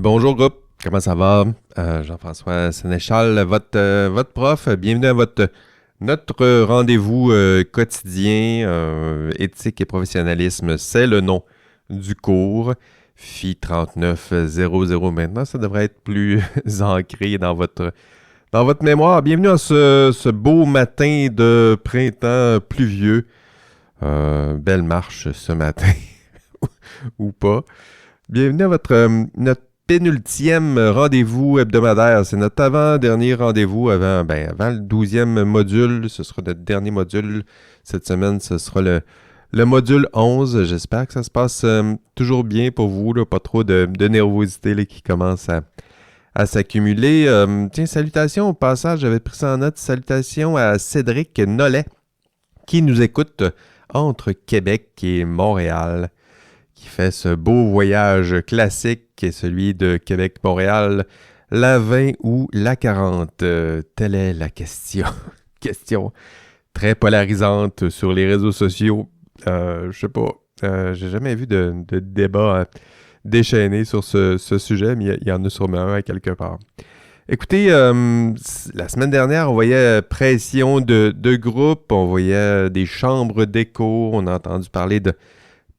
Bonjour groupe, comment ça va? Jean-François Sénéchal, votre prof. Bienvenue à notre rendez-vous quotidien, éthique et professionnalisme. C'est le nom du cours. FI 3900 maintenant, ça devrait être plus ancré dans votre mémoire. Bienvenue à ce beau matin de printemps pluvieux. Belle marche ce matin, ou pas. Bienvenue à notre pénultième rendez-vous hebdomadaire. C'est notre avant-dernier rendez-vous avant le 12e module. Ce sera notre dernier module. Cette semaine, ce sera le module 11. J'espère que ça se passe toujours bien pour vous. Là, pas trop de nervosité là, qui commence à s'accumuler. Salutations au passage. J'avais pris ça en note. Salutations à Cédric Nollet qui nous écoute entre Québec et Montréal, qui fait ce beau voyage classique qui est celui de Québec-Montréal, la 20 ou la 40. Telle est la question. Question très polarisante sur les réseaux sociaux. Je sais pas, j'ai jamais vu de débat déchaîné sur ce sujet, mais il y en a sûrement un à quelque part. Écoutez, la semaine dernière, on voyait pression de groupe, on voyait des chambres d'écho, on a entendu parler de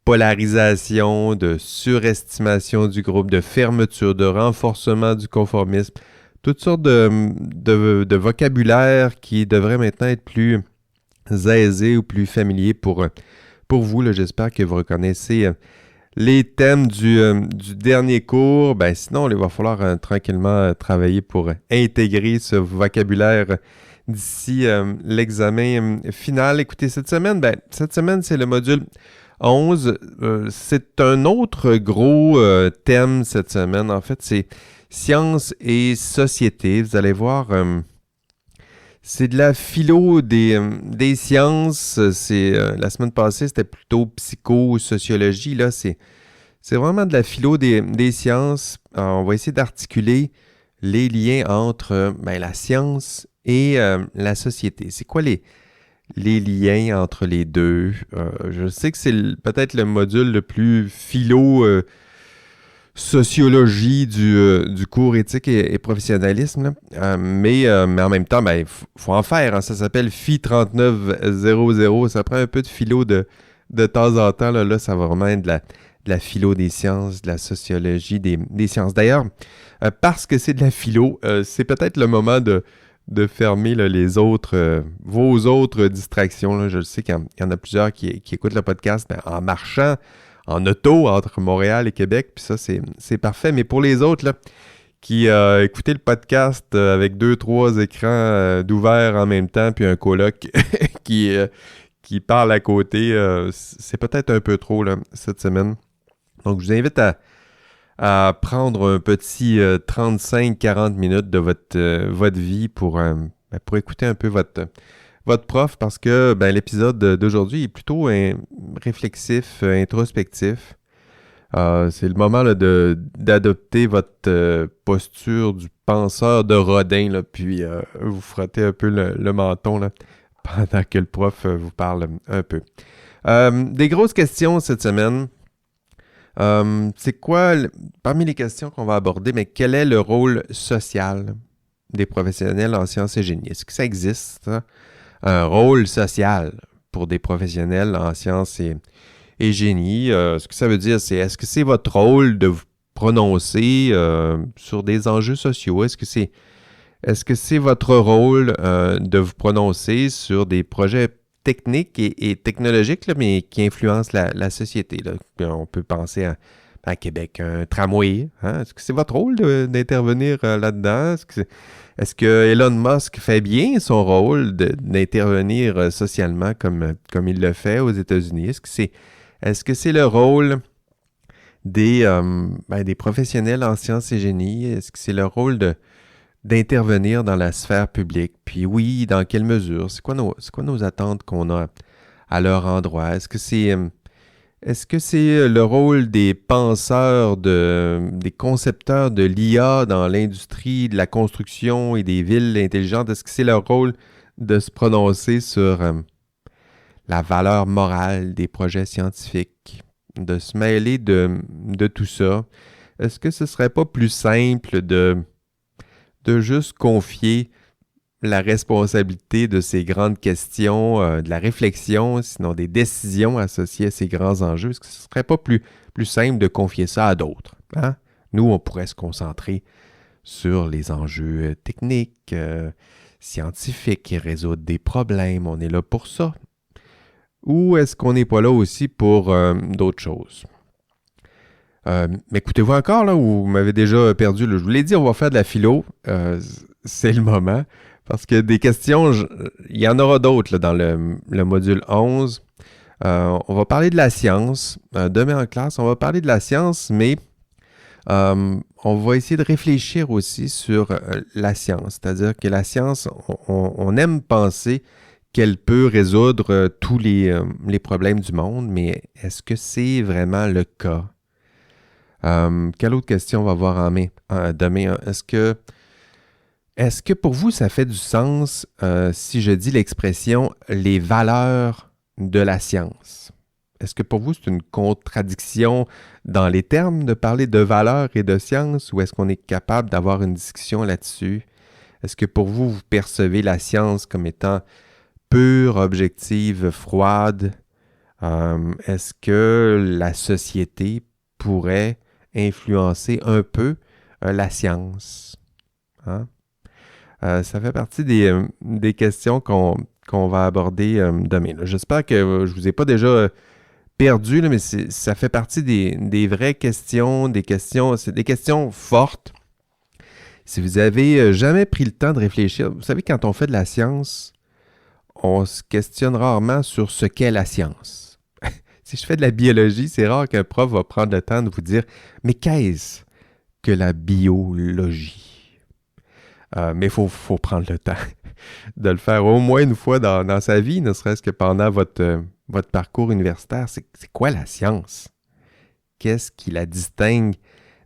polarisation, de surestimation du groupe, de fermeture, de renforcement du conformisme, toutes sortes de vocabulaire qui devrait maintenant être plus aisé ou plus familier pour vous. Là, j'espère que vous reconnaissez les thèmes du dernier cours. Sinon, il va falloir tranquillement travailler pour intégrer ce vocabulaire d'ici l'examen final. Écoutez, cette semaine, c'est le module 11. C'est un autre gros thème cette semaine. En fait, c'est sciences et société. Vous allez voir, c'est de la philo des sciences. La semaine passée, c'était plutôt psychosociologie. Là, c'est vraiment de la philo des sciences. Alors, on va essayer d'articuler les liens entre la science et la société. C'est quoi les liens entre les deux? Je sais que c'est peut-être le module le plus sociologie du cours éthique et professionnalisme. Mais en même temps, faut en faire. Hein. Ça s'appelle FI 3900. Ça prend un peu de philo de temps en temps. Là, ça va vraiment être de la philo des sciences, de la sociologie des sciences. D'ailleurs, parce que c'est de la philo, c'est peut-être le moment de fermer là, vos autres distractions. Là. Je sais qu'il y en a plusieurs qui écoutent le podcast en marchant, en auto, entre Montréal et Québec. Puis ça, c'est parfait. Mais pour les autres là, qui écoutaient le podcast avec 2-3 écrans d'ouvert en même temps, puis un coloc qui parle à côté, c'est peut-être un peu trop là, cette semaine. Donc, je vous invite à prendre un petit 35-40 minutes de votre vie pour écouter un peu votre prof, parce que l'épisode d'aujourd'hui est plutôt réflexif, introspectif. C'est le moment là, d'adopter votre posture du penseur de Rodin, là, puis vous frottez un peu le menton là, pendant que le prof vous parle un peu. Des grosses questions cette semaine. C'est quoi, parmi les questions qu'on va aborder, mais quel est le rôle social des professionnels en sciences et génie? Est-ce que ça existe, ça? Un rôle social pour des professionnels en sciences et génie? Ce que ça veut dire, est-ce que c'est votre rôle de vous prononcer sur des enjeux sociaux? Est-ce que c'est votre rôle de vous prononcer sur des projets techniques et technologiques, là, mais qui influencent la société? Là. On peut penser à Québec, un tramway. Hein? Est-ce que c'est votre rôle d'intervenir là-dedans? Est-ce que Elon Musk fait bien son rôle d'intervenir socialement comme il le fait aux États-Unis? Est-ce que c'est le rôle des professionnels en sciences et génie? Est-ce que c'est le rôle d'intervenir dans la sphère publique? Puis oui, dans quelle mesure? C'est quoi nos attentes qu'on a à leur endroit? Est-ce que c'est le rôle des penseurs, des concepteurs de l'IA dans l'industrie de la construction et des villes intelligentes? Est-ce que c'est leur rôle de se prononcer sur la valeur morale des projets scientifiques, de se mêler de tout ça? est-ce que ce serait pas plus simple de juste confier la responsabilité de ces grandes questions, de la réflexion, sinon des décisions associées à ces grands enjeux? Est-ce que ce serait pas plus simple de confier ça à d'autres? Hein? Nous, on pourrait se concentrer sur les enjeux techniques, scientifiques, et résoudre des problèmes. On est là pour ça. Ou est-ce qu'on n'est pas là aussi pour d'autres choses? M'écoutez-vous encore, là, ou vous m'avez déjà perdu? Là? Je vous l'ai dit, on va faire de la philo. C'est le moment. Parce que des questions, il y en aura d'autres là, dans le module 11. On va parler de la science. Demain en classe, on va parler de la science, mais on va essayer de réfléchir aussi sur la science. C'est-à-dire que la science, on aime penser qu'elle peut résoudre tous les problèmes du monde, mais est-ce que c'est vraiment le cas? Quelle autre question on va voir demain? Est-ce que pour vous, ça fait du sens si je dis l'expression « les valeurs de la science ». Est-ce que pour vous, c'est une contradiction dans les termes de parler de valeurs et de science ou est-ce qu'on est capable d'avoir une discussion là-dessus? Est-ce que pour vous, vous percevez la science comme étant pure, objective, froide? Est-ce que la société pourrait influencer un peu la science? Hein? Ça fait partie des questions qu'on va aborder demain. Là. J'espère que je ne vous ai pas déjà perdu, là, mais ça fait partie des vraies questions, c'est des questions fortes. Si vous avez jamais pris le temps de réfléchir, vous savez, quand on fait de la science, on se questionne rarement sur ce qu'est la science. Si je fais de la biologie, c'est rare qu'un prof va prendre le temps de vous dire « Mais qu'est-ce que la biologie? » Mais il faut prendre le temps de le faire au moins une fois dans sa vie, ne serait-ce que pendant votre parcours universitaire. C'est quoi la science? Qu'est-ce qui la distingue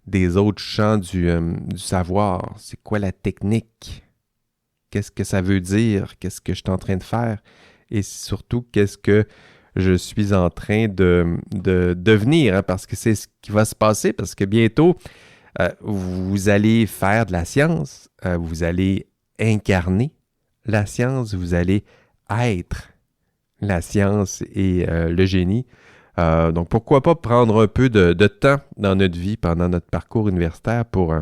des autres champs du savoir? C'est quoi la technique? Qu'est-ce que ça veut dire? Qu'est-ce que je suis en train de faire? Et surtout, qu'est-ce que je suis en train de devenir? Hein? Parce que c'est ce qui va se passer, parce que bientôt, vous allez faire de la science, vous allez incarner la science, vous allez être la science et le génie. Donc, pourquoi pas prendre un peu de temps dans notre vie pendant notre parcours universitaire pour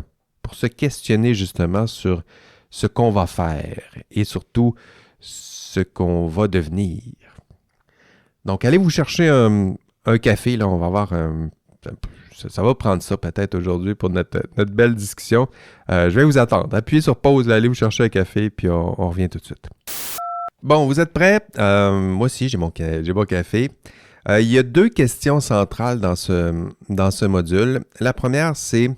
se questionner justement sur ce qu'on va faire et surtout ce qu'on va devenir. Donc, allez vous chercher un café, là, on va avoir ça va prendre ça peut-être aujourd'hui pour notre belle discussion. Je vais vous attendre. Appuyez sur pause, là, allez vous chercher un café, puis on revient tout de suite. Bon, vous êtes prêts? Moi aussi, j'ai mon café. Il y a deux questions centrales dans ce module. La première, c'est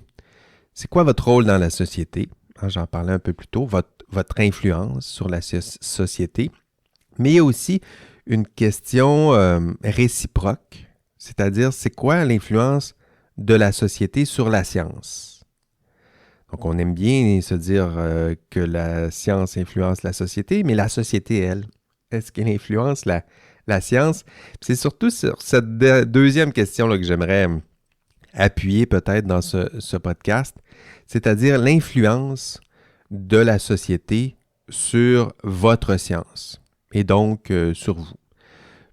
quoi votre rôle dans la société? J'en parlais un peu plus tôt, votre influence sur la société. Mais il y a aussi une question réciproque, c'est-à-dire c'est quoi l'influence de la société sur la science. Donc, on aime bien se dire que la science influence la société, mais la société, elle, est-ce qu'elle influence la science? Puis c'est surtout sur cette deuxième question là, que j'aimerais appuyer peut-être dans ce podcast, c'est-à-dire l'influence de la société sur votre science et donc sur vous.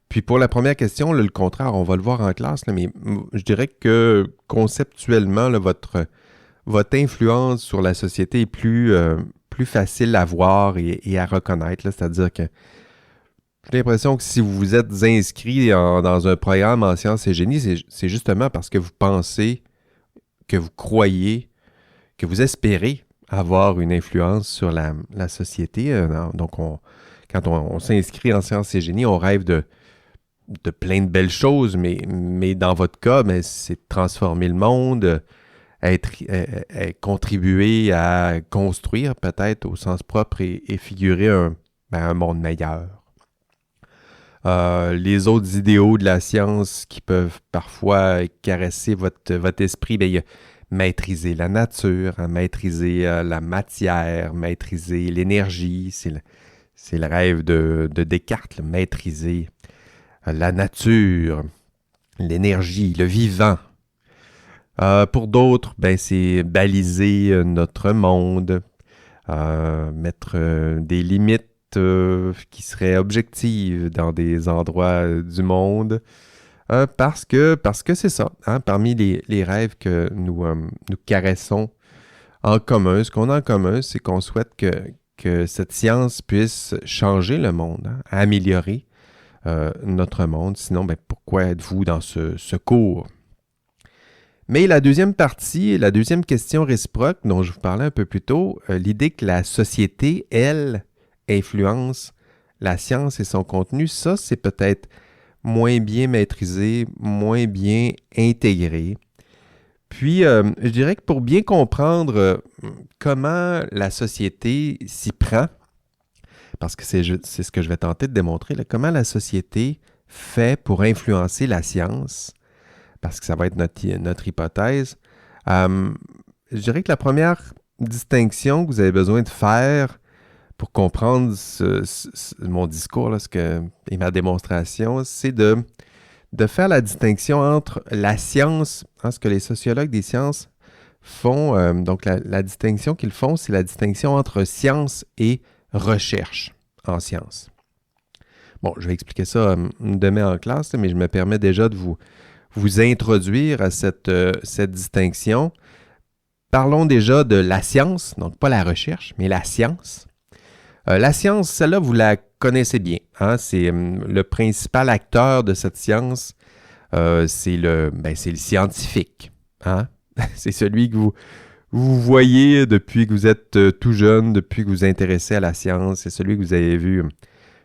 Puis pour la première question, là, le contraire, on va le voir en classe, là, mais je dirais que conceptuellement, là, votre influence sur la société est plus facile à voir et à reconnaître. Là, c'est-à-dire que j'ai l'impression que si vous vous êtes inscrit dans un programme en sciences et génie, c'est justement parce que vous pensez, que vous croyez, que vous espérez avoir une influence sur la société. Donc, quand on s'inscrit en sciences et génie, on rêve de plein de belles choses, mais dans votre cas, c'est de transformer le monde, contribuer à construire peut-être au sens propre et figurer un monde meilleur. Les autres idéaux de la science qui peuvent parfois caresser votre esprit, il y a maîtriser la nature, maîtriser la matière, maîtriser l'énergie. C'est le rêve de Descartes, maîtriser la nature, l'énergie, le vivant. Pour d'autres, ben, c'est baliser notre monde, mettre des limites qui seraient objectives dans des endroits du monde, parce que c'est ça, hein, parmi les rêves que nous caressons en commun, ce qu'on a en commun, c'est qu'on souhaite que cette science puisse changer le monde, hein, améliorer notre monde. Sinon, ben, pourquoi êtes-vous dans ce cours? Mais la deuxième partie, la deuxième question réciproque dont je vous parlais un peu plus tôt, l'idée que la société, elle, influence la science et son contenu, ça, c'est peut-être moins bien maîtrisé, moins bien intégré. Puis, je dirais que pour bien comprendre comment la société s'y prend, parce que c'est ce que je vais tenter de démontrer, là, comment la société fait pour influencer la science, parce que ça va être notre hypothèse. Je dirais que la première distinction que vous avez besoin de faire pour comprendre mon discours là, et ma démonstration, c'est de faire la distinction entre la science, hein, ce que les sociologues des sciences font. Donc, la distinction qu'ils font, c'est la distinction entre science et recherche en sciences. Bon, je vais expliquer ça demain en classe, mais je me permets déjà de vous introduire à cette distinction. Parlons déjà de la science, donc pas la recherche, mais la science. La science, celle-là, vous la connaissez bien. Hein? C'est le principal acteur de cette science, c'est le scientifique. Hein? C'est celui que vous voyez depuis que vous êtes tout jeune, depuis que vous vous intéressez à la science. C'est celui que vous avez vu,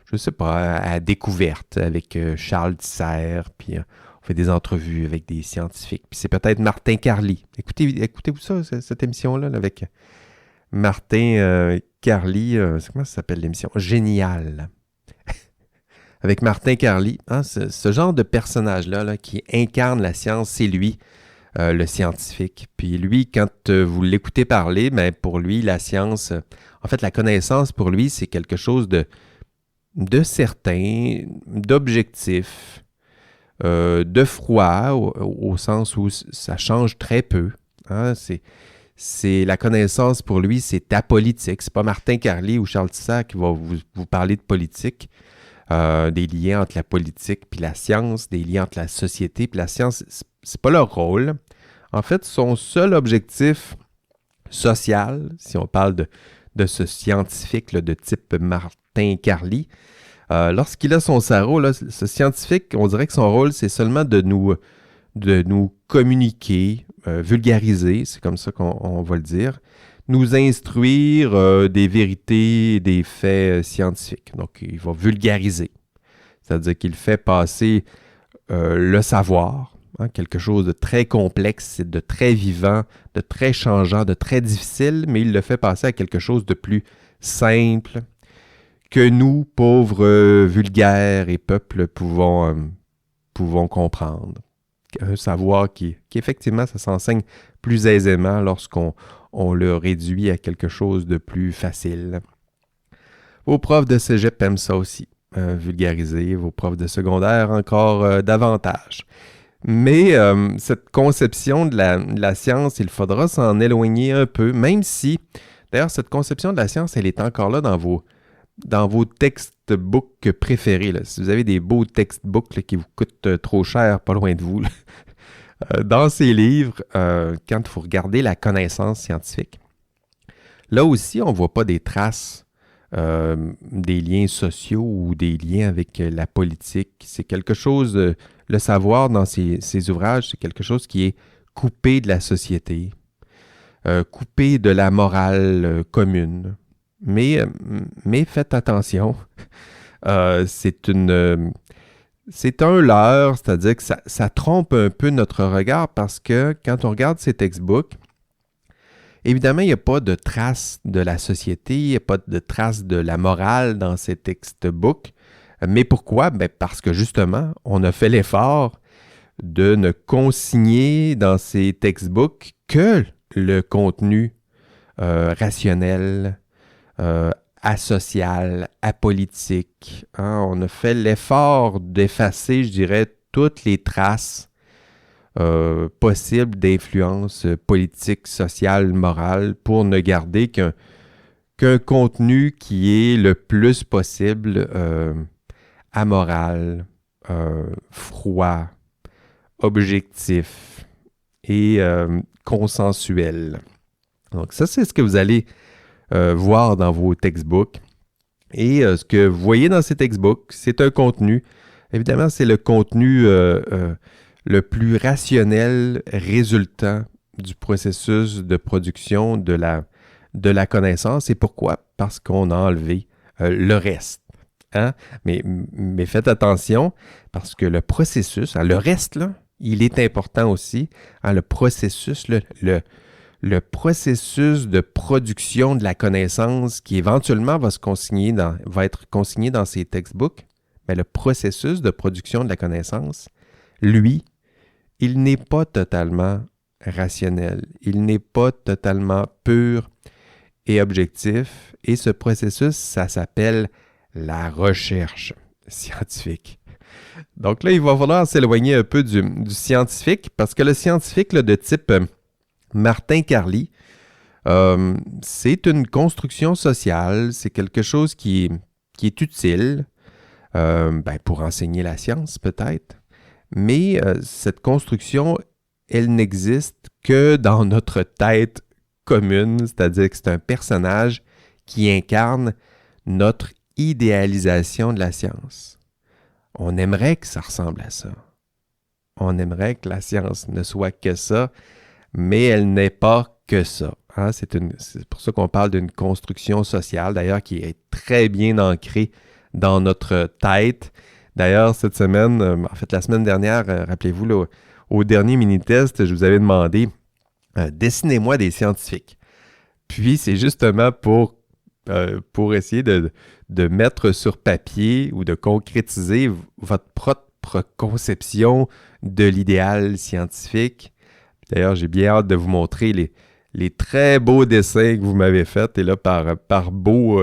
je ne sais pas, à Découverte avec Charles Tisser, puis on fait des entrevues avec des scientifiques. Puis c'est peut-être Martin Carly. Écoutez-vous ça, cette émission-là, là, avec Martin Carly. Comment ça s'appelle l'émission? Génial. Avec Martin Carly. Hein, ce genre de personnage-là là, qui incarne la science, c'est lui, le scientifique. Puis lui, quand vous l'écoutez parler, ben, pour lui, la science, en fait, la connaissance, pour lui, c'est quelque chose de certain, d'objectif, de froid, au sens où ça change très peu. Hein, c'est la connaissance pour lui, c'est apolitique. C'est pas Martin Carly ou Charles Tisser qui va vous parler de politique, des liens entre la politique puis la science, des liens entre la société puis la science. C'est pas leur rôle. En fait, son seul objectif social, si on parle de ce scientifique là, de type Martin Carly, lorsqu'il a son sarreau, là, ce scientifique, on dirait que son rôle, c'est seulement de nous communiquer, vulgariser, c'est comme ça qu'on va le dire, nous instruire des vérités et des faits scientifiques. Donc, il va vulgariser. C'est-à-dire qu'il fait passer le savoir, hein, quelque chose de très complexe, de très vivant, de très changeant, de très difficile, mais il le fait passer à quelque chose de plus simple que nous, pauvres vulgaires et peuples, pouvons comprendre. Un savoir qui effectivement, ça s'enseigne plus aisément lorsqu'on le réduit à quelque chose de plus facile. Vos profs de cégep aiment ça aussi, vulgariser. Vos profs de secondaire encore davantage. Mais cette conception de la science, il faudra s'en éloigner un peu, même si, d'ailleurs, cette conception de la science, elle est encore là dans vos textbooks préférés. Là. Si vous avez des beaux textbooks là, qui vous coûtent trop cher, pas loin de vous, là, dans ces livres, quand il faut regarder la connaissance scientifique, là aussi, on ne voit pas des traces des liens sociaux ou des liens avec la politique. C'est quelque chose, le savoir dans ces ouvrages, c'est quelque chose qui est coupé de la société, coupé de la morale commune. Mais faites attention, c'est un leurre, c'est-à-dire que ça trompe un peu notre regard parce que quand on regarde ces textbooks, évidemment, il n'y a pas de traces de la société, il n'y a pas de traces de la morale dans ces textbooks. Mais pourquoi? Ben parce que justement, on a fait l'effort de ne consigner dans ces textbooks que le contenu rationnel, asocial, apolitique. Hein? On a fait l'effort d'effacer, je dirais, toutes les traces possible d'influence politique, sociale, morale pour ne garder qu'un contenu qui est le plus possible amoral, froid, objectif et consensuel. Donc ça, c'est ce que vous allez voir dans vos textbooks. Et ce que vous voyez dans ces textbooks, c'est un contenu. Évidemment, c'est le contenu le plus rationnel résultant du processus de production de la connaissance. Et pourquoi? Parce qu'on a enlevé le reste. Hein? Mais faites attention, parce que le processus, hein, le reste, là, il est important aussi. Hein, le processus, le processus de production de la connaissance qui éventuellement va être consigné dans ces textbooks, mais le processus de production de la connaissance, lui, il n'est pas totalement rationnel. Il n'est pas totalement pur et objectif. Et ce processus, ça s'appelle la recherche scientifique. Donc là, il va falloir s'éloigner un peu du scientifique, parce que le scientifique là, de type Martin Carly, c'est une construction sociale, c'est quelque chose qui est utile pour enseigner la science peut-être, mais cette construction, elle n'existe que dans notre tête commune, c'est-à-dire que c'est un personnage qui incarne notre idéalisation de la science. On aimerait que ça ressemble à ça. On aimerait que la science ne soit que ça, mais elle n'est pas que ça. Hein? C'est pour ça qu'on parle d'une construction sociale, d'ailleurs, qui est très bien ancrée dans notre tête. D'ailleurs, cette semaine, en fait, la semaine dernière, rappelez-vous, là, au dernier mini-test, je vous avais demandé dessinez-moi des scientifiques. Puis, c'est justement pour essayer de mettre sur papier ou de concrétiser votre propre conception de l'idéal scientifique. D'ailleurs, j'ai bien hâte de vous montrer les très beaux dessins que vous m'avez faits. Et là, par beau,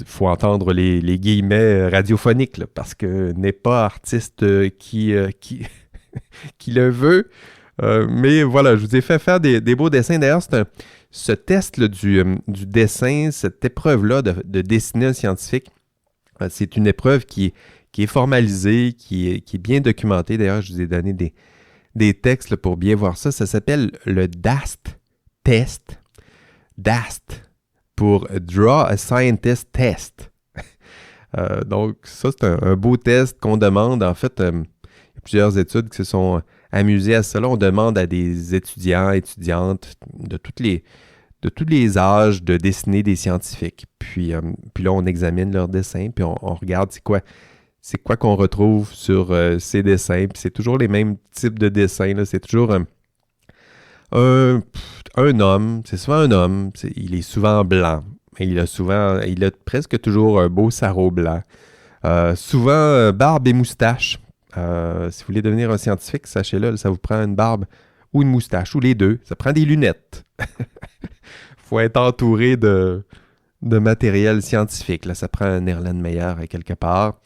faut entendre les guillemets radiophoniques, là, parce que n'est pas artiste qui le veut. Mais voilà, je vous ai fait faire des beaux dessins. D'ailleurs, ce test là, du dessin, cette épreuve-là de dessiner un scientifique, c'est une épreuve qui est formalisée, qui est bien documentée. D'ailleurs, je vous ai donné des textes là, pour bien voir ça. Ça s'appelle le DAST test. DAST pour Draw a Scientist Test. Donc, ça, c'est un beau test qu'on demande. En fait, il y a plusieurs études qui se sont amusées à cela. On demande à des étudiants, étudiantes de tous les âges de dessiner des scientifiques. Puis là, on examine leurs dessins, puis on regarde c'est quoi qu'on retrouve sur ces dessins. Puis c'est toujours les mêmes types de dessins. Là. C'est toujours un homme. C'est souvent un homme. Il est souvent blanc. Il a presque toujours un beau sarrau blanc. Souvent barbe et moustache. Si vous voulez devenir un scientifique, sachez-le, ça vous prend une barbe ou une moustache, ou les deux. Ça prend des lunettes. Faut être entouré de matériel scientifique. Là, ça prend un Erlenmeyer quelque part.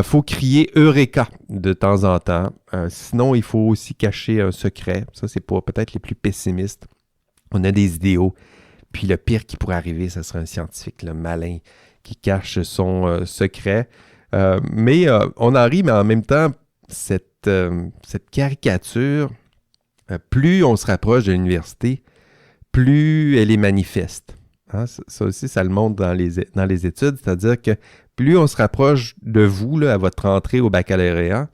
Faut crier Eureka de temps en temps. Sinon, il faut aussi cacher un secret. Ça, c'est pour peut-être les plus pessimistes. On a des idéaux. Puis le pire qui pourrait arriver, ce serait un scientifique le malin qui cache son secret. Mais on en rit, mais en même temps, cette caricature, plus on se rapproche de l'université, plus elle est manifeste. Hein? Ça aussi, ça le montre dans les études, c'est-à-dire que plus on se rapproche de vous là, à votre entrée au baccalauréat,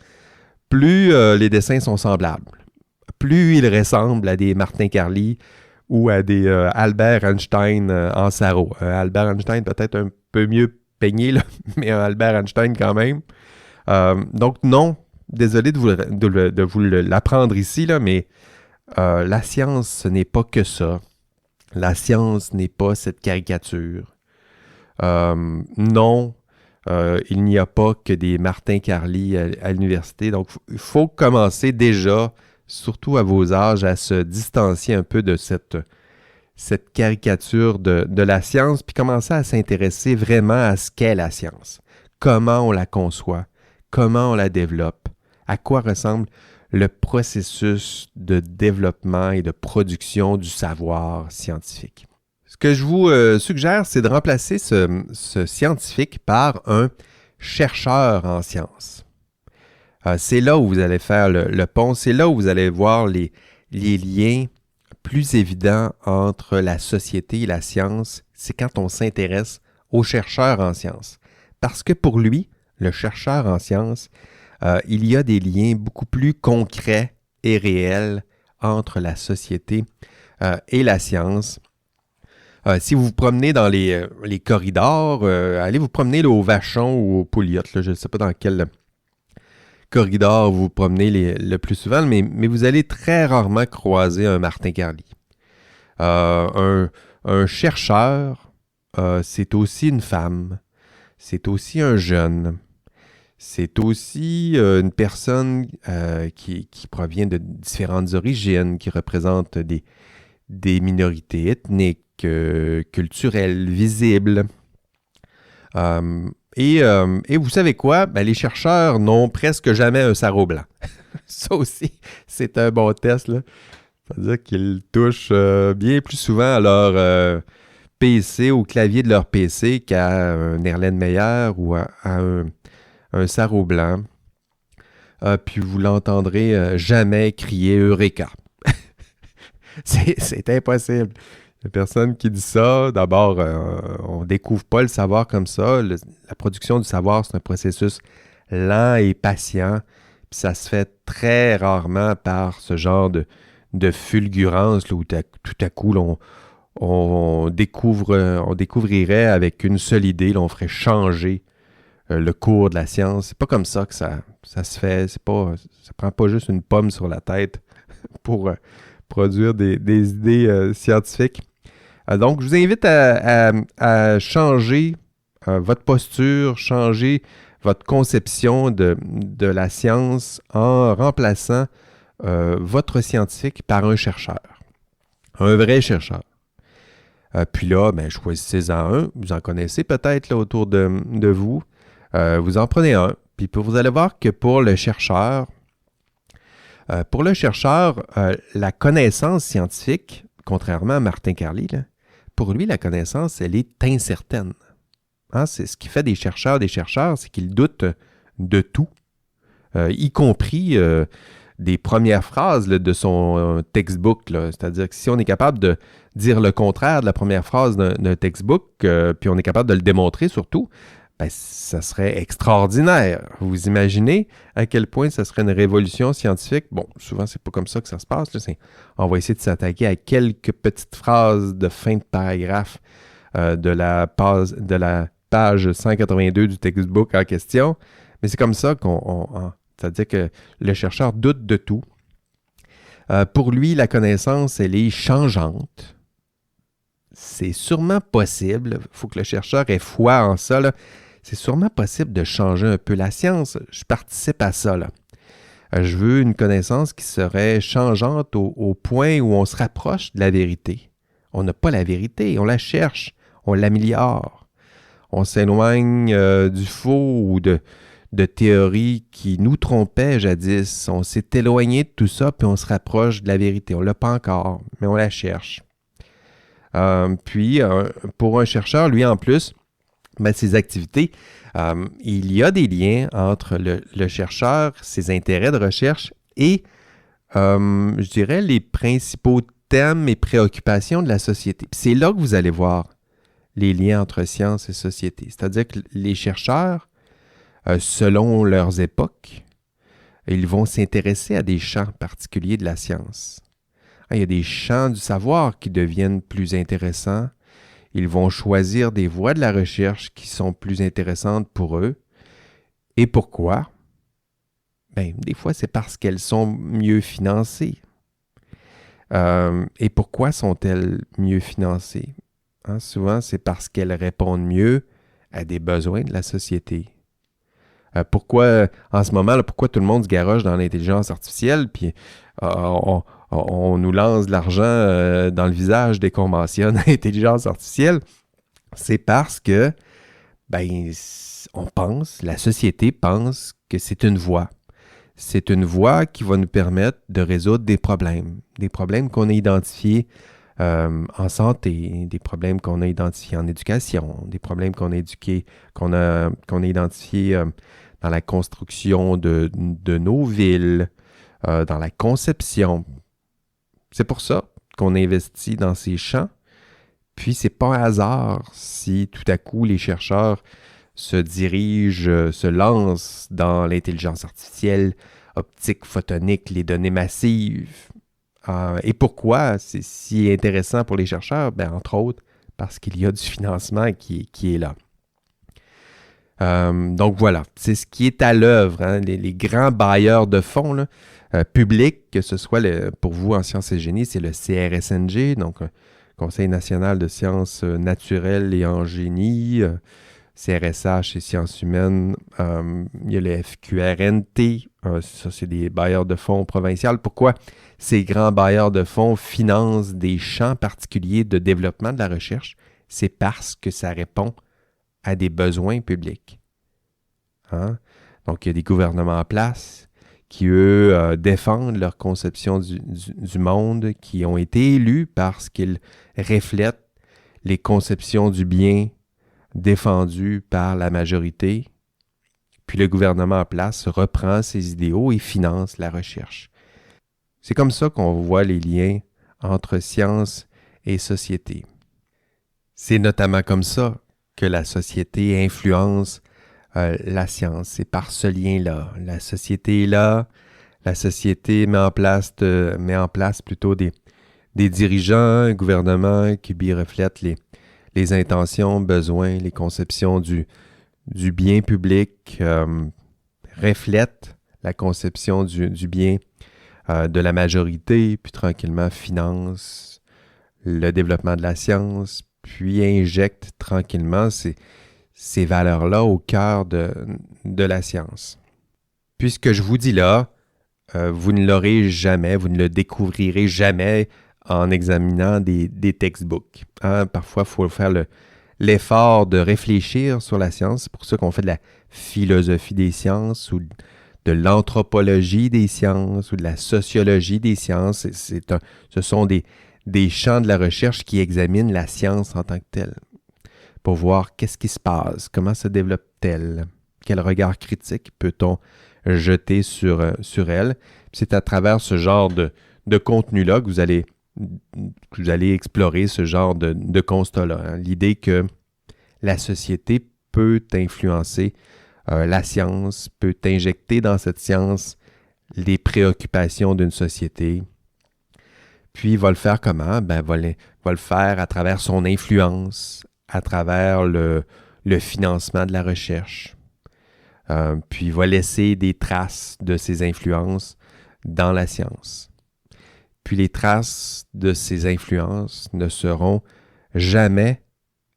plus les dessins sont semblables. Plus ils ressemblent à des Martin Carly ou à des Albert Einstein en sarrau. Albert Einstein peut-être un peu mieux peigné, là, mais un Albert Einstein quand même. Donc non, désolé de vous l'apprendre ici, là, mais la science, ce n'est pas que ça. La science n'est pas cette caricature. Non, il n'y a pas que des Martin Carly à l'université. Donc, il faut commencer déjà, surtout à vos âges, à se distancier un peu de cette caricature de la science, puis commencer à s'intéresser vraiment à ce qu'est la science. Comment on la conçoit, comment on la développe, à quoi ressemble le processus de développement et de production du savoir scientifique. Ce que je vous suggère, c'est de remplacer ce scientifique par un chercheur en sciences. C'est là où vous allez faire le pont, c'est là où vous allez voir les liens plus évidents entre la société et la science, c'est quand on s'intéresse au chercheur en sciences. Parce que pour lui, le chercheur en sciences, il y a des liens beaucoup plus concrets et réels entre la société et la science. Si vous vous promenez dans les corridors, allez vous promener là, au Vachon ou au Pouliot. Là, je ne sais pas dans quel corridor vous vous promenez le plus souvent, mais vous allez très rarement croiser un Martin Carly. Un chercheur, c'est aussi une femme, c'est aussi un jeune, c'est aussi une personne qui provient de différentes origines, qui représente des minorités ethniques, culturelles, visibles. Et vous savez quoi? Ben, les chercheurs n'ont presque jamais un sarrau blanc. Ça aussi, c'est un bon test, là. C'est-à-dire qu'ils touchent bien plus souvent à leur PC, au clavier de leur PC qu'à un Erlenmeyer ou à un sarrau blanc. Puis vous l'entendrez jamais crier Eureka. C'est impossible. La personne qui dit ça, d'abord, on ne découvre pas le savoir comme ça. La production du savoir, c'est un processus lent et patient. Puis ça se fait très rarement par ce genre de fulgurance là, où tout à coup, là, on découvrirait avec une seule idée, là, on ferait changer le cours de la science. C'est pas comme ça que ça se fait. Ça prend pas juste une pomme sur la tête pour produire des idées scientifiques. Donc, je vous invite à changer votre posture, changer votre conception de la science en remplaçant votre scientifique par un chercheur, un vrai chercheur. Puis là, ben, choisissez-en un. Vous en connaissez peut-être là, autour de vous. Vous en prenez un. Puis vous allez voir que pour le chercheur, la connaissance scientifique, contrairement à Martin Carly, là, pour lui, la connaissance, elle est incertaine. Hein, c'est ce qui fait des chercheurs, c'est qu'ils doutent de tout, y compris des premières phrases là, de son textbook. Là. C'est-à-dire que si on est capable de dire le contraire de la première phrase d'un textbook, puis on est capable de le démontrer surtout, ben, ça serait extraordinaire. Vous imaginez à quel point ça serait une révolution scientifique? Bon, souvent, c'est pas comme ça que ça se passe. Là. On va essayer de s'attaquer à quelques petites phrases de fin de paragraphe de la page 182 du textbook en question. Mais c'est comme ça c'est-à-dire que le chercheur doute de tout. Pour lui, la connaissance, elle est changeante. C'est sûrement possible. Il faut que le chercheur ait foi en ça. Là. C'est sûrement possible de changer un peu la science. Je participe à ça. Là. Je veux une connaissance qui serait changeante au point où on se rapproche de la vérité. On n'a pas la vérité, on la cherche, on l'améliore. On s'éloigne du faux ou de théories qui nous trompaient jadis. On s'est éloigné de tout ça, puis on se rapproche de la vérité. On ne l'a pas encore, mais on la cherche. Puis, pour un chercheur, lui, en plus, ben, ses activités, il y a des liens entre le chercheur, ses intérêts de recherche et, je dirais, les principaux thèmes et préoccupations de la société. Puis c'est là que vous allez voir les liens entre science et société. C'est-à-dire que les chercheurs, selon leurs époques, ils vont s'intéresser à des champs particuliers de la science. Il y a des champs du savoir qui deviennent plus intéressants. Ils vont choisir des voies de la recherche qui sont plus intéressantes pour eux. Et pourquoi? Bien, des fois, c'est parce qu'elles sont mieux financées. Et pourquoi sont-elles mieux financées? Hein, souvent, c'est parce qu'elles répondent mieux à des besoins de la société. Pourquoi, en ce moment, là, pourquoi tout le monde se garoche dans l'intelligence artificielle, puis on nous lance de l'argent dans le visage dès qu'on mentionne l'intelligence artificielle? C'est parce que, ben, la société pense que c'est une voie. c'est une voie qui va nous permettre de résoudre des problèmes qu'on a identifiés en santé, des problèmes qu'on a identifiés en éducation, des problèmes qu'on a identifiés dans la construction de nos villes, dans la conception. C'est pour ça qu'on investit dans ces champs. Puis, c'est pas un hasard si tout à coup les chercheurs se lancent dans l'intelligence artificielle, optique, photonique, les données massives. Et pourquoi c'est si intéressant pour les chercheurs? Ben, entre autres, parce qu'il y a du financement qui est là. Donc voilà, c'est ce qui est à l'œuvre. Hein, les grands bailleurs de fonds là, publics, que ce soit pour vous en sciences et génie, c'est le CRSNG, donc Conseil national de sciences naturelles et en génie, CRSH et sciences humaines, il y a le FQRNT, ça c'est des bailleurs de fonds provinciaux. Pourquoi ces grands bailleurs de fonds financent des champs particuliers de développement de la recherche? C'est parce que ça répond à des besoins publics. Hein? Donc il y a des gouvernements en place qui, eux, défendent leur conception du monde, qui ont été élus parce qu'ils reflètent les conceptions du bien défendues par la majorité. Puis le gouvernement en place reprend ces idéaux et finance la recherche. C'est comme ça qu'on voit les liens entre science et société. C'est notamment comme ça que la société influence la science. C'est par ce lien-là. La société est là. La société met en place plutôt des dirigeants, un gouvernement qui lui reflète les intentions, besoins, les conceptions du bien public, reflète la conception du bien de la majorité, puis tranquillement finance le développement de la science, puis injecte tranquillement ces valeurs-là au cœur de la science. Puis ce que je vous dis là, vous ne l'aurez jamais, vous ne le découvrirez jamais en examinant des textbooks. Hein? Parfois, il faut faire l'effort de réfléchir sur la science. C'est pour ça qu'on fait de la philosophie des sciences ou de l'anthropologie des sciences ou de la sociologie des sciences. Ce sont des champs de la recherche qui examinent la science en tant que telle, pour voir qu'est-ce qui se passe, comment se développe-t-elle, quel regard critique peut-on jeter sur elle. Puis c'est à travers ce genre de contenu-là que vous allez explorer ce genre de constat-là. Hein. L'idée que la société peut influencer la science, peut injecter dans cette science les préoccupations d'une société. Puis il va le faire comment? Ben, va le faire à travers son influence, à travers le financement de la recherche. Puis il va laisser des traces de ses influences dans la science. Puis les traces de ces influences ne seront jamais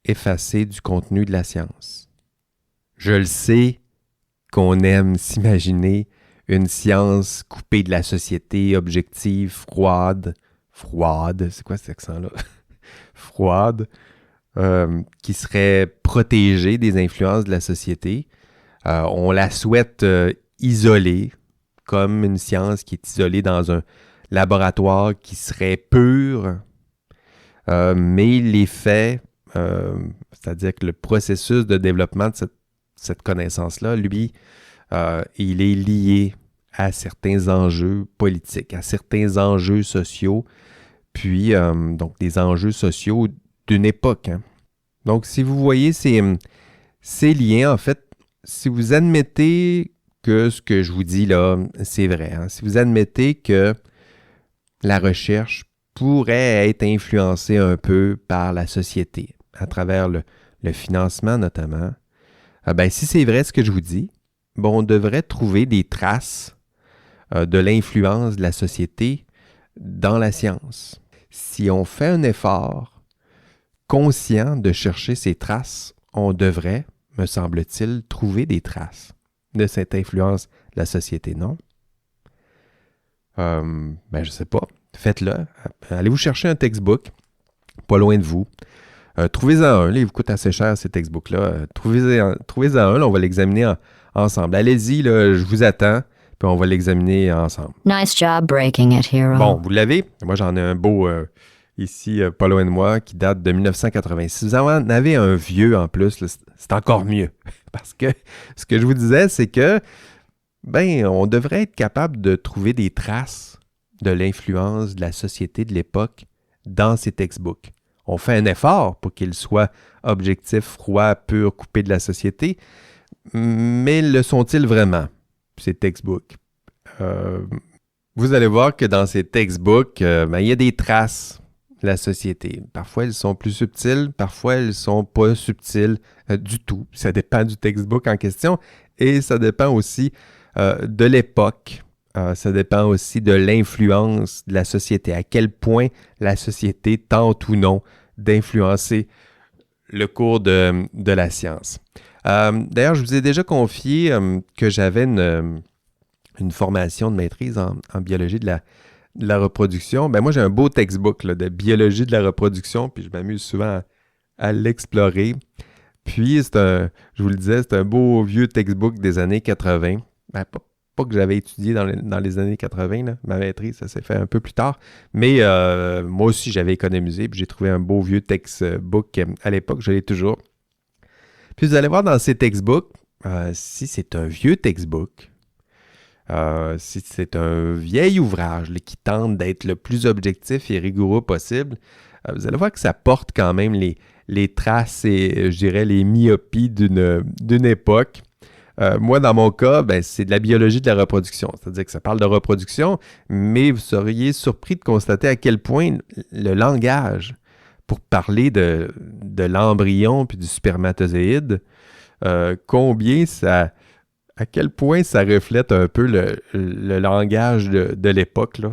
effacées du contenu de la science. Je le sais qu'on aime s'imaginer une science coupée de la société, objective, froide, c'est quoi cet accent-là? Froide, qui serait protégée des influences de la société. On la souhaite isolée, comme une science qui est isolée dans un laboratoire qui serait pur, mais les faits, c'est-à-dire que le processus de développement de cette connaissance-là, lui, il est lié à certains enjeux politiques, à certains enjeux sociaux, puis donc des enjeux sociaux d'une époque. Hein. Donc, si vous voyez ces liens, en fait, si vous admettez que ce que je vous dis là, c'est vrai, hein, si vous admettez que la recherche pourrait être influencée un peu par la société, à travers le financement notamment, ben, si c'est vrai ce que je vous dis, bon, on devrait trouver des traces de l'influence de la société dans la science. Si on fait un effort conscient de chercher ces traces, on devrait, me semble-t-il, trouver des traces de cette influence de la société, non? Ben, je sais pas. Faites-le. Allez vous chercher un textbook, pas loin de vous. Trouvez-en un. Là, il vous coûte assez cher, ces textbooks-là. Trouvez-en un. Là, on va l'examiner ensemble. Allez-y, là, je vous attends. puis on va l'examiner ensemble. Nice job breaking it, Hero. Bon, vous l'avez? Moi, j'en ai un beau ici, pas loin de moi, qui date de 1980. Si vous en avez un vieux en plus, là, c'est encore mieux. Parce que ce que je vous disais, c'est que on devrait être capable de trouver des traces de l'influence de la société de l'époque dans ces textbooks. On fait un effort pour qu'ils soient objectifs, froids, purs, coupés de la société, mais le sont-ils vraiment, ces textbooks? Vous allez voir que dans ces textbooks, il y a des traces de la société. Parfois, elles sont plus subtiles, parfois, elles ne sont pas subtiles du tout. Ça dépend du textbook en question et ça dépend aussi de l'époque. Ça dépend aussi de l'influence de la société, à quel point la société tente ou non d'influencer le cours de la science. D'ailleurs, je vous ai déjà confié que j'avais une formation de maîtrise en biologie de la reproduction. Moi, j'ai un beau textbook là, de biologie de la reproduction, puis je m'amuse souvent à l'explorer. Puis, je vous le disais, c'est un beau vieux textbook des années 80. Pas que j'avais étudié dans les années 80, là. Ma maîtrise, ça s'est fait un peu plus tard. Mais moi aussi, j'avais économisé, puis j'ai trouvé un beau vieux textbook à l'époque, je l'ai toujours. Puis vous allez voir dans ces textbooks, si c'est un vieux textbook, si c'est un vieil ouvrage là, qui tente d'être le plus objectif et rigoureux possible, vous allez voir que ça porte quand même les traces et, je dirais, les myopies d'une époque. Moi, dans mon cas, c'est de la biologie de la reproduction. C'est-à-dire que ça parle de reproduction, mais vous seriez surpris de constater à quel point le langage, pour parler de l'embryon puis du spermatozoïde, à quel point ça reflète un peu le langage de l'époque, là.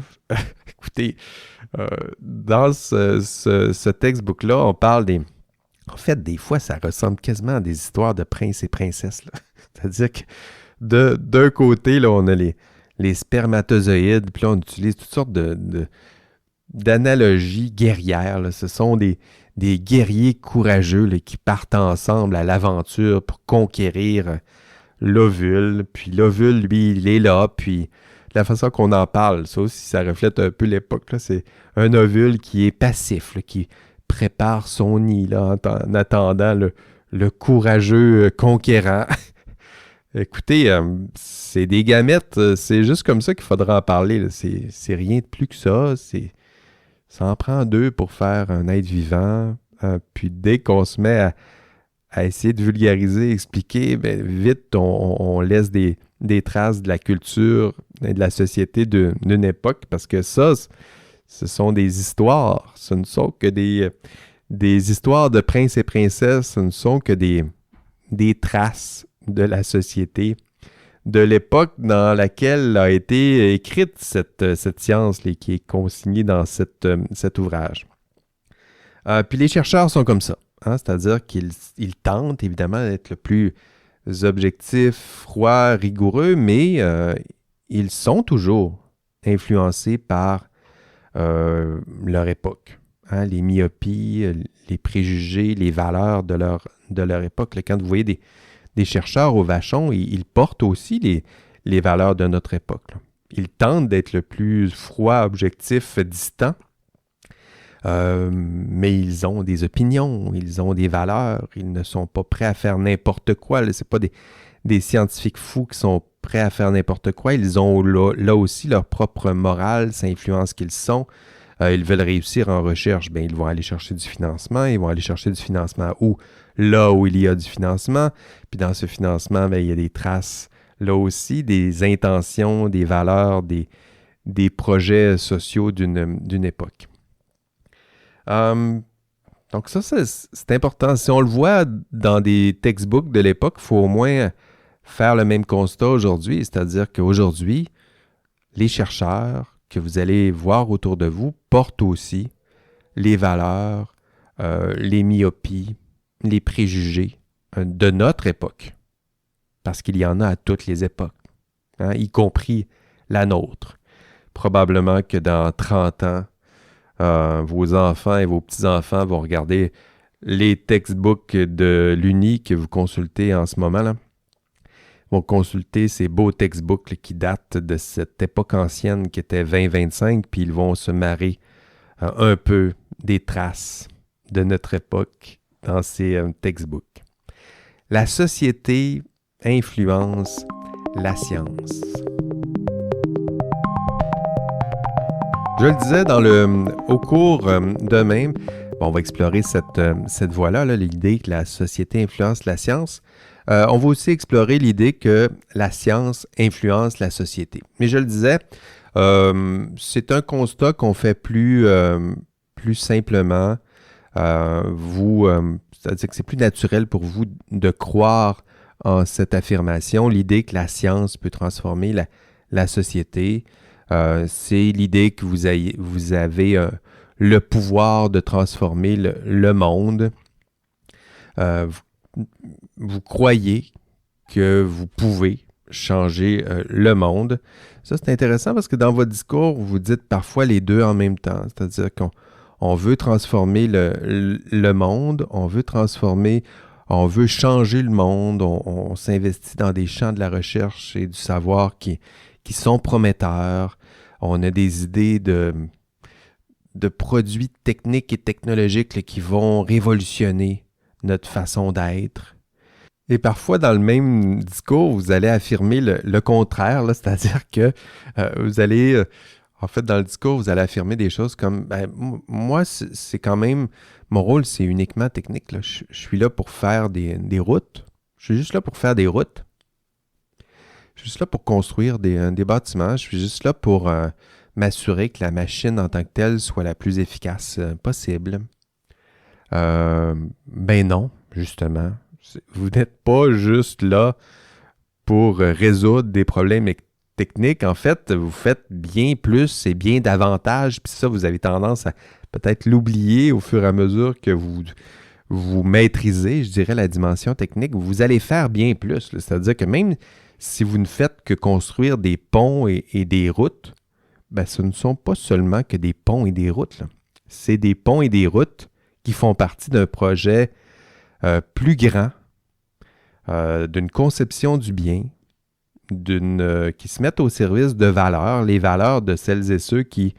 Écoutez, dans ce textbook-là, on parle des... En fait, des fois, ça ressemble quasiment à des histoires de princes et princesses, là. C'est-à-dire que d'un côté, là, on a les spermatozoïdes, puis là, on utilise toutes sortes d'analogies guerrières, là. Ce sont des guerriers courageux là, qui partent ensemble à l'aventure pour conquérir l'ovule. Puis l'ovule, lui, il est là, puis la façon qu'on en parle, ça aussi, ça reflète un peu l'époque, là. C'est un ovule qui est passif, là, qui prépare son nid là, en attendant le courageux conquérant. Écoutez, c'est des gamètes, c'est juste comme ça qu'il faudra en parler, là. C'est rien de plus que ça. Ça en prend deux pour faire un être vivant. Puis dès qu'on se met à essayer de vulgariser, expliquer, vite, on laisse des traces de la culture et de la société d'une époque, parce que ça, ce sont des histoires. Ce ne sont que des histoires de princes et princesses. Ce ne sont que des traces de la société, de l'époque dans laquelle a été écrite cette science là, qui est consignée dans cet ouvrage. Puis les chercheurs sont comme ça, hein, c'est-à-dire qu'ils tentent évidemment d'être le plus objectif, froid, rigoureux, mais ils sont toujours influencés par leur époque. Hein, les myopies, les préjugés, les valeurs de leur époque. Là, quand vous voyez des chercheurs au Vachon, ils portent aussi les valeurs de notre époque, là. Ils tentent d'être le plus froid, objectif, distant, mais ils ont des opinions, ils ont des valeurs, ils ne sont pas prêts à faire n'importe quoi. Ce n'est pas des scientifiques fous qui sont prêts à faire n'importe quoi. Ils ont là aussi leur propre morale, ça influence qui ils sont. Ils veulent réussir en recherche, ils vont aller chercher du financement. Ils vont aller chercher du financement là où il y a du financement. Puis dans ce financement, il y a des traces là aussi, des intentions, des valeurs, des projets sociaux d'une époque. Donc ça, c'est important. Si on le voit dans des textbooks de l'époque, il faut au moins faire le même constat aujourd'hui. C'est-à-dire qu'aujourd'hui, les chercheurs que vous allez voir autour de vous portent aussi les valeurs, les myopies, les préjugés de notre époque. Parce qu'il y en a à toutes les époques, hein, y compris la nôtre. Probablement que dans 30 ans, vos enfants et vos petits-enfants vont regarder les textbooks de l'Uni que vous consultez en ce moment, là. vont consulter ces beaux textbooks là, qui datent de cette époque ancienne qui était 2025, puis ils vont se marrer un peu des traces de notre époque dans ces textbooks. La société influence la science. Je le disais au cours de même, on va explorer cette voie-là, l'idée que la société influence la science. On va aussi explorer l'idée que la science influence la société. Mais je le disais, c'est un constat qu'on fait plus simplement. C'est-à-dire que c'est plus naturel pour vous de croire en cette affirmation, l'idée que la science peut transformer la société. C'est l'idée que vous avez le pouvoir de transformer le monde. Vous croyez que vous pouvez changer le monde. Ça, c'est intéressant parce que dans votre discours, vous dites parfois les deux en même temps. C'est-à-dire qu'on veut transformer le monde, on veut changer le monde, on s'investit dans des champs de la recherche et du savoir qui sont prometteurs. On a des idées de produits techniques et technologiques là, qui vont révolutionner notre façon d'être. Et parfois, dans le même discours, vous allez affirmer le contraire, là, c'est-à-dire que vous allez, en fait, dans le discours, vous allez affirmer des choses comme, moi, c'est quand même, mon rôle, c'est uniquement technique. Là. Je suis là pour faire des routes. Je suis juste là pour faire des routes. Je suis juste là pour construire des bâtiments. Je suis juste là pour m'assurer que la machine en tant que telle soit la plus efficace possible. Non, justement. Vous n'êtes pas juste là pour résoudre des problèmes techniques. En fait, vous faites bien plus et bien davantage. Puis ça, vous avez tendance à peut-être l'oublier au fur et à mesure que vous maîtrisez, je dirais, la dimension technique. Vous allez faire bien plus. Là. C'est-à-dire que même si vous ne faites que construire des ponts et des routes, ce ne sont pas seulement que des ponts et des routes. Là. C'est des ponts et des routes qui font partie d'un projet plus grand, d'une conception du bien, qui se mettent au service de valeurs, les valeurs de celles et ceux qui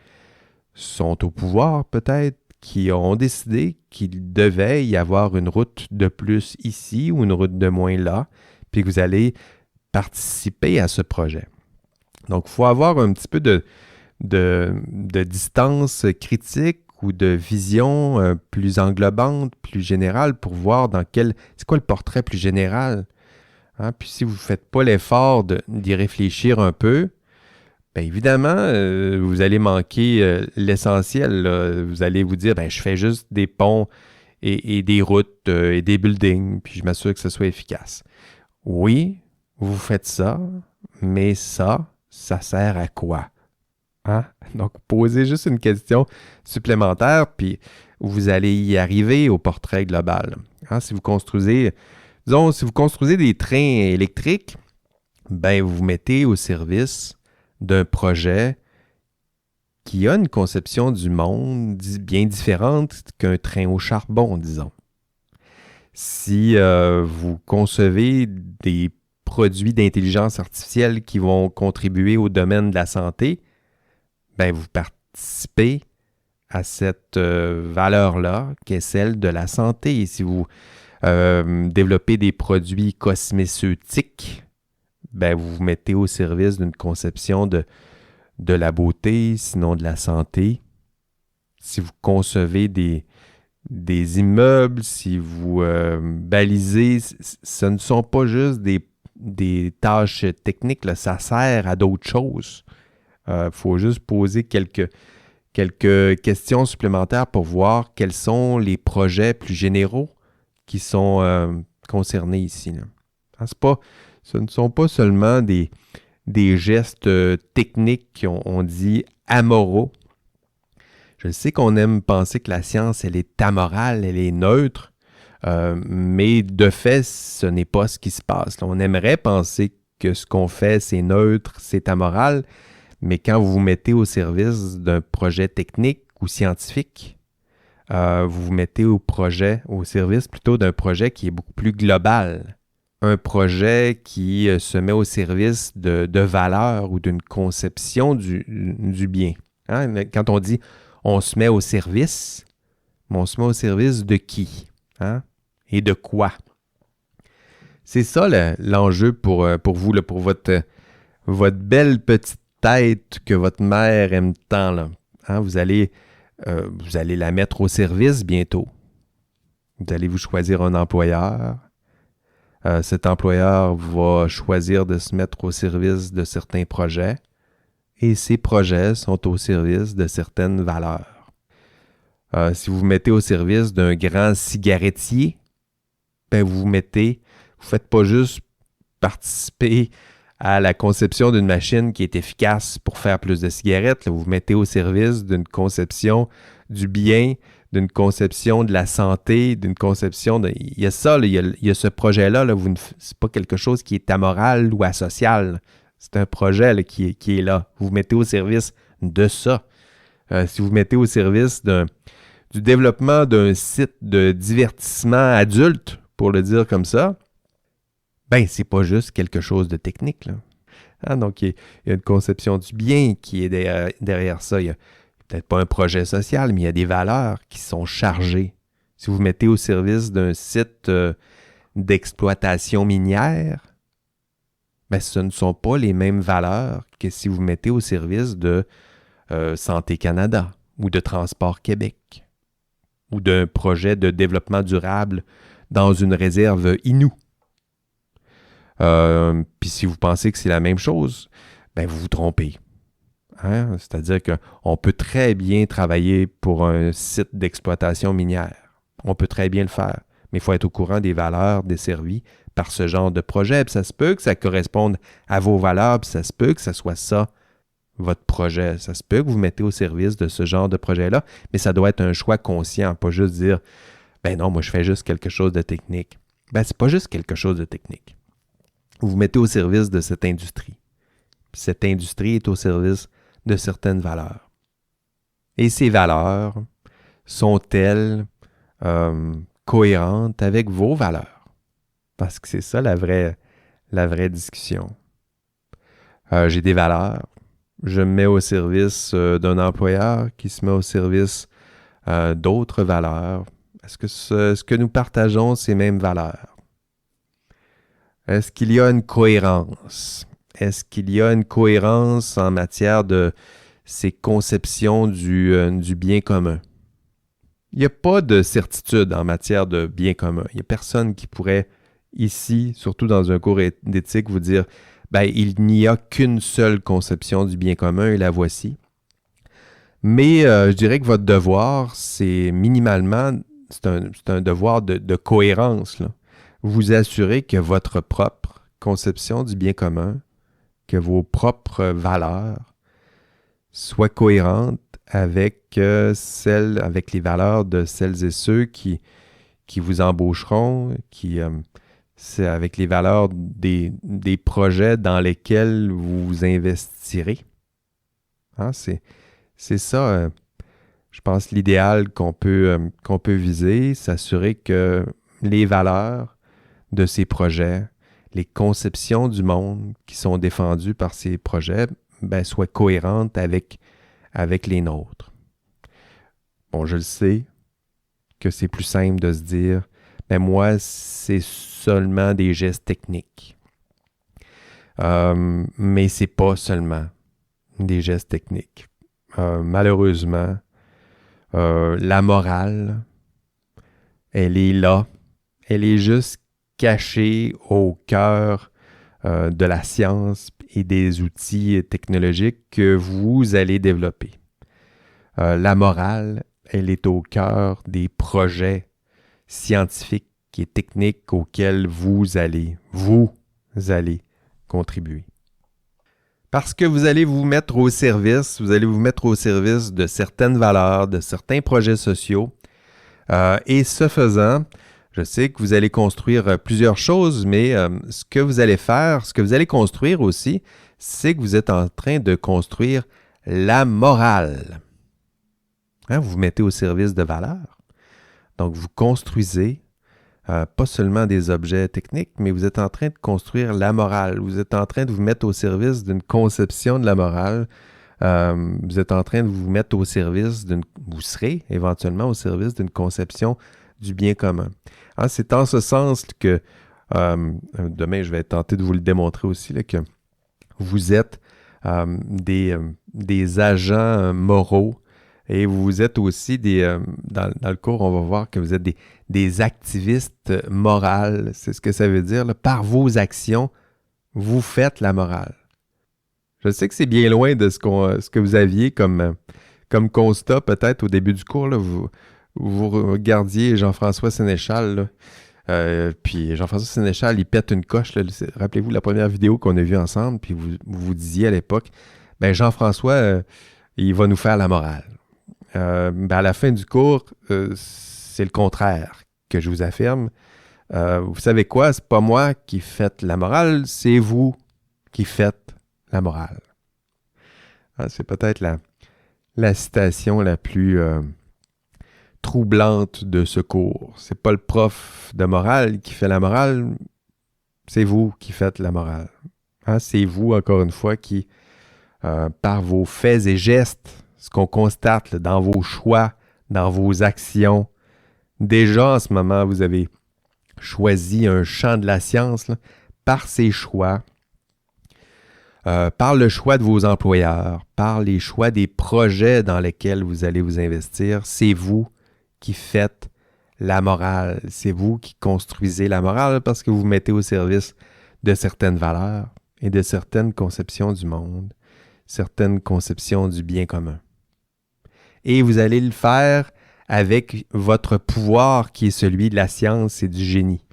sont au pouvoir peut-être, qui ont décidé qu'il devait y avoir une route de plus ici ou une route de moins là, puis que vous allez participer à ce projet. Donc, il faut avoir un petit peu de distance critique ou de vision plus englobante, plus générale pour voir c'est quoi le portrait plus général. Hein? Puis si vous ne faites pas l'effort d'y réfléchir un peu, évidemment, vous allez manquer l'essentiel. Là. Vous allez vous dire, je fais juste des ponts et des routes et des buildings, puis je m'assure que ce soit efficace. Oui, vous faites ça, mais ça sert à quoi? Hein? Donc, posez juste une question supplémentaire, puis vous allez y arriver au portrait global. Hein? Si vous construisez des trains électriques, vous vous mettez au service d'un projet qui a une conception du monde bien différente qu'un train au charbon, disons. Si vous concevez des produits d'intelligence artificielle qui vont contribuer au domaine de la santé, vous participez à cette valeur-là, qui est celle de la santé. Et si vous développez des produits cosméceutiques, vous vous mettez au service d'une conception de la beauté, sinon de la santé. Si vous concevez des immeubles, si vous balisez, ce ne sont pas juste des tâches techniques, là, ça sert à d'autres choses. Faut juste poser quelques questions supplémentaires pour voir quels sont les projets plus généraux qui sont concernés ici. Là. Hein, ce ne sont pas seulement des gestes techniques qui on dit amoraux. Je sais qu'on aime penser que la science, elle est amorale, elle est neutre, mais de fait, ce n'est pas ce qui se passe. Là, on aimerait penser que ce qu'on fait, c'est neutre, c'est amoral, mais quand vous vous mettez au service d'un projet technique ou scientifique, vous vous mettez au service plutôt d'un projet qui est beaucoup plus global un projet qui se met au service de valeurs ou d'une conception du bien. Hein? Quand on dit on se met au service, mais on se met au service de qui? Hein? Et de quoi? C'est ça l'enjeu pour vous, là, pour votre belle petite tête que votre mère aime tant. Là. Hein? Vous allez la mettre au service bientôt. Vous allez vous choisir un employeur. Cet employeur va choisir de se mettre au service de certains projets et ces projets sont au service de certaines valeurs. Si vous vous mettez au service d'un grand cigarettier, ben vous faites pas juste participer à la conception d'une machine qui est efficace pour faire plus de cigarettes, là, vous vous mettez au service d'une conception du bien, d'une conception de la santé, d'une conception de... Il y a ça, là, il y a ce projet-là, là, c'est pas quelque chose qui est amoral ou asocial. C'est un projet là, qui est là. Vous vous mettez au service de ça. Si vous vous mettez au service du développement d'un site de divertissement adulte, pour le dire comme ça, ben c'est pas juste quelque chose de technique. Là. Hein, donc, il y a une conception du bien qui est derrière ça. Il y a peut-être pas un projet social, mais il y a des valeurs qui sont chargées. Si vous vous mettez au service d'un site d'exploitation minière, ben, ce ne sont pas les mêmes valeurs que si vous vous mettez au service de Santé Canada ou de Transport Québec ou d'un projet de développement durable dans une réserve Innu. Puis si vous pensez que c'est la même chose, ben vous vous trompez. Hein? C'est-à-dire qu'on peut très bien travailler pour un site d'exploitation minière. On peut très bien le faire, mais il faut être au courant des valeurs desservies par ce genre de projet. Puis ça se peut que ça corresponde à vos valeurs, puis ça se peut que ça soit ça, votre projet. Ça se peut que vous vous mettez au service de ce genre de projet-là, mais ça doit être un choix conscient, pas juste dire « Ben non, moi je fais juste quelque chose de technique. » Ben c'est pas juste quelque chose de technique. Vous vous mettez au service de cette industrie. Puis cette industrie est au service de certaines valeurs. Et ces valeurs sont-elles cohérentes avec vos valeurs? Parce que c'est ça la vraie discussion. J'ai des valeurs. Je me mets au service d'un employeur qui se met au service d'autres valeurs. Est-ce que nous partageons ces mêmes valeurs? Est-ce qu'il y a une cohérence? Est-ce qu'il y a une cohérence en matière de ces conceptions du bien commun? Il n'y a pas de certitude en matière de bien commun. Il n'y a personne qui pourrait, ici, surtout dans un cours d'éthique, vous dire ben, il n'y a qu'une seule conception du bien commun et la voici. Mais je dirais que votre devoir, c'est minimalement, c'est un devoir de cohérence. Là. Vous assurez que votre propre conception du bien commun, que vos propres valeurs soient cohérentes avec avec les valeurs de celles et ceux qui vous embaucheront, c'est avec les valeurs des projets dans lesquels vous investirez. Hein, c'est ça, je pense, l'idéal qu'on peut viser, s'assurer que les valeurs de ces projets, les conceptions du monde qui sont défendues par ces projets, ben, soient cohérentes avec les nôtres. Bon, je le sais que c'est plus simple de se dire, ben moi, c'est seulement des gestes techniques. Mais c'est pas seulement des gestes techniques. Malheureusement, la morale, elle est là. Elle est juste cachée au cœur de la science et des outils technologiques que vous allez développer. La morale, elle est au cœur des projets scientifiques et techniques auxquels vous allez contribuer. Parce que vous allez vous mettre au service de certaines valeurs, de certains projets sociaux. Et ce faisant, je sais que vous allez construire plusieurs choses, mais ce que vous allez construire aussi, c'est que vous êtes en train de construire la morale. Hein, vous vous mettez au service de valeurs. Donc, vous construisez pas seulement des objets techniques, mais vous êtes en train de construire la morale. Vous êtes en train de vous mettre au service d'une conception de la morale. Vous êtes en train de vous mettre au service vous serez éventuellement au service d'une conception du bien commun. Hein, c'est en ce sens que, demain je vais tenter de vous le démontrer aussi, là, que vous êtes des agents moraux et vous êtes aussi dans le cours, on va voir que vous êtes des activistes morales. C'est ce que ça veut dire, là. Par vos actions, vous faites la morale. Je sais que c'est bien loin de ce que vous aviez comme constat, peut-être au début du cours. Là, vous regardiez Jean-François Sénéchal, là, puis Jean-François Sénéchal, il pète une coche. Là, rappelez-vous la première vidéo qu'on a vue ensemble, puis vous disiez à l'époque, ben Jean-François, il va nous faire la morale. Ben à la fin du cours, c'est le contraire que je vous affirme. Vous savez quoi? C'est pas moi qui faites la morale, c'est vous qui faites la morale. Ah, c'est peut-être la citation la plus troublante de ce cours. C'est pas le prof de morale qui fait la morale, c'est vous qui faites la morale. Hein, c'est vous, encore une fois, qui, par vos faits et gestes, ce qu'on constate là, dans vos choix, dans vos actions, déjà en ce moment, vous avez choisi un champ de la science là, par ces choix, par le choix de vos employeurs, par les choix des projets dans lesquels vous allez vous investir. C'est vous qui faites la morale. C'est vous qui construisez la morale parce que vous vous mettez au service de certaines valeurs et de certaines conceptions du monde, certaines conceptions du bien commun. Et vous allez le faire avec votre pouvoir qui est celui de la science et du génie.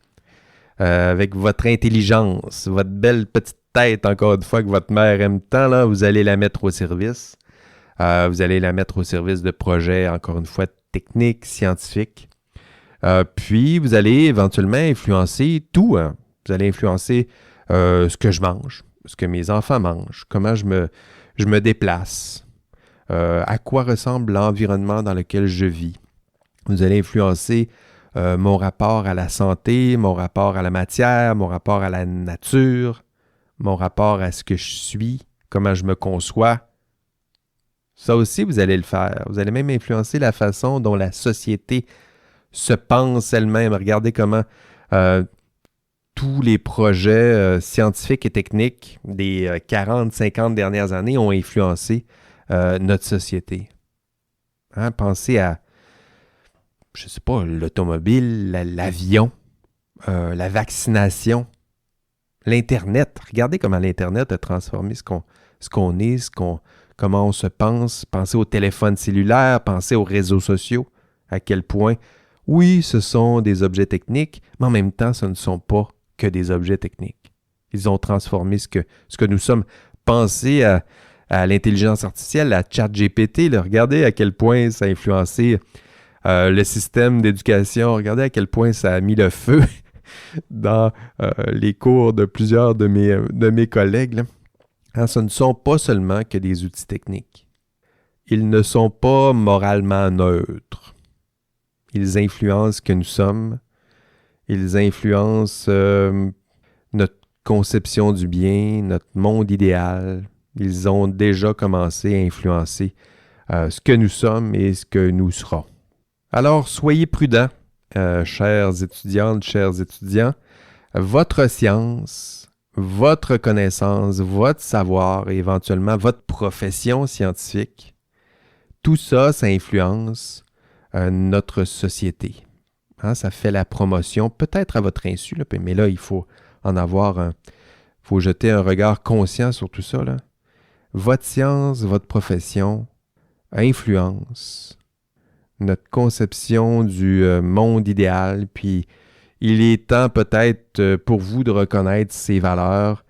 Avec votre intelligence, votre belle petite tête, encore une fois, que votre mère aime tant, là, vous allez la mettre au service. Vous allez la mettre au service de projets, encore une fois, techniques, scientifiques. Puis, vous allez éventuellement influencer tout. Hein. Vous allez influencer ce que je mange, ce que mes enfants mangent, comment je me déplace, à quoi ressemble l'environnement dans lequel je vis. Vous allez influencer mon rapport à la santé, mon rapport à la matière, mon rapport à la nature, mon rapport à ce que je suis, comment je me conçois. Ça aussi, vous allez le faire. Vous allez même influencer la façon dont la société se pense elle-même. Regardez comment tous les projets scientifiques et techniques des 40-50 dernières années ont influencé notre société. Hein? Pensez à, je ne sais pas, l'automobile, l'avion, la vaccination, l'Internet. Regardez comment l'Internet a transformé ce qu'on est, comment on se pense. Pensez au téléphone cellulaire, pensez aux réseaux sociaux. À quel point, oui, ce sont des objets techniques, mais en même temps, ce ne sont pas que des objets techniques. Ils ont transformé ce que nous sommes. Pensez à l'intelligence artificielle, à ChatGPT. Là, regardez à quel point ça a influencé le système d'éducation. Regardez à quel point ça a mis le feu dans les cours de plusieurs de mes collègues. Là. Hein, ce ne sont pas seulement que des outils techniques. Ils ne sont pas moralement neutres. Ils influencent ce que nous sommes. Ils influencent notre conception du bien, notre monde idéal. Ils ont déjà commencé à influencer ce que nous sommes et ce que nous serons. Alors, soyez prudents, chères étudiantes, chers étudiants. Votre science, votre connaissance, votre savoir et éventuellement votre profession scientifique, tout ça, ça influence notre société. Hein, ça fait la promotion, peut-être à votre insu, là, mais là, il faut en avoir faut jeter un regard conscient sur tout ça. Là. Votre science, votre profession influence notre conception du monde idéal, puis il est temps peut-être pour vous de reconnaître ces valeurs,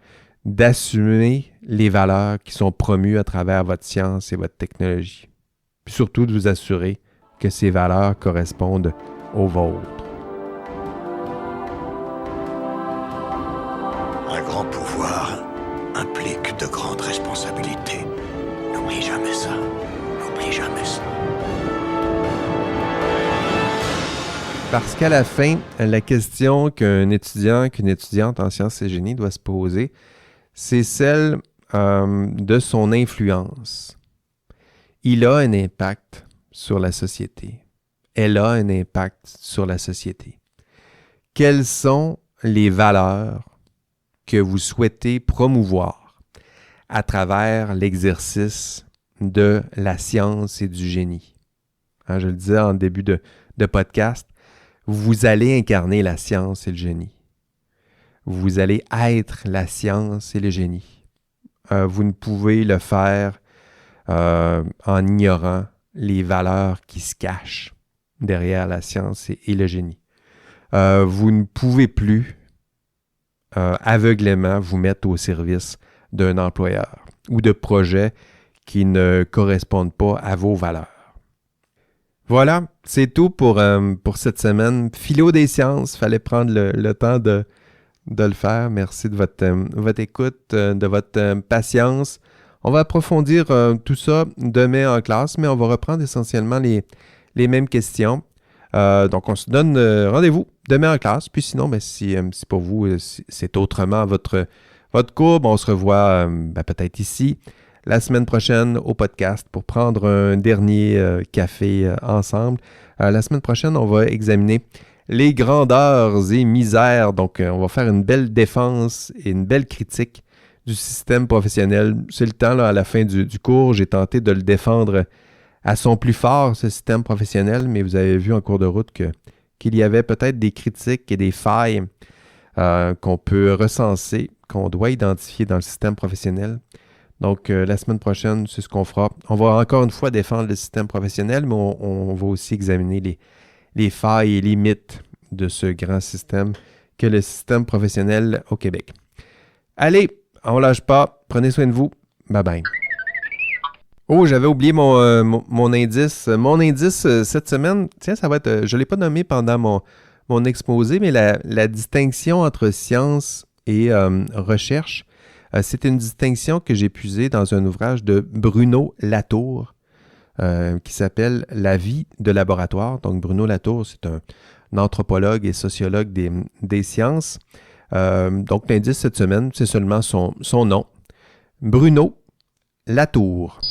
d'assumer les valeurs qui sont promues à travers votre science et votre technologie. Puis surtout de vous assurer que ces valeurs correspondent aux vôtres. Un grand pouvoir implique de grandes responsabilités. N'oublie jamais ça. N'oublie jamais ça. Parce qu'à la fin, la question qu'un étudiant, qu'une étudiante en sciences et génie doit se poser, c'est celle de son influence. Il a un impact sur la société. Elle a un impact sur la société. Quelles sont les valeurs que vous souhaitez promouvoir à travers l'exercice de la science et du génie? Hein, je le disais en début de podcast, vous allez incarner la science et le génie. Vous allez être la science et le génie. Vous ne pouvez le faire en ignorant les valeurs qui se cachent derrière la science et le génie. Vous ne pouvez plus aveuglément vous mettre au service d'un employeur ou de projets qui ne correspondent pas à vos valeurs. Voilà, c'est tout pour cette semaine. Philo des sciences, il fallait prendre le temps de le faire. Merci de votre écoute, de votre patience. On va approfondir tout ça demain en classe, mais on va reprendre essentiellement les mêmes questions. Donc, on se donne rendez-vous demain en classe. Puis sinon, si pour vous, c'est autrement votre cours, on se revoit peut-être ici la semaine prochaine au podcast pour prendre un dernier café ensemble. La semaine prochaine, on va examiner les grandeurs et misères. Donc, on va faire une belle défense et une belle critique du système professionnel. C'est le temps, là, à la fin du cours, j'ai tenté de le défendre à son plus fort, ce système professionnel, mais vous avez vu en cours de route qu'il y avait peut-être des critiques et des failles qu'on peut recenser, qu'on doit identifier dans le système professionnel. Donc, la semaine prochaine, c'est ce qu'on fera. On va encore une fois défendre le système professionnel, mais on va aussi examiner les failles et les mythes de ce grand système qu'est le système professionnel au Québec. Allez, on lâche pas. Prenez soin de vous. Bye bye. Oh, j'avais oublié mon indice. Mon indice cette semaine, tiens, ça va être... je ne l'ai pas nommé pendant mon exposé, mais la distinction entre science et recherche, c'est une distinction que j'ai puisée dans un ouvrage de Bruno Latour qui s'appelle « La vie de laboratoire ». Donc, Bruno Latour, c'est un anthropologue et sociologue des sciences. Donc, l'indice cette semaine, c'est seulement son nom. Bruno Latour.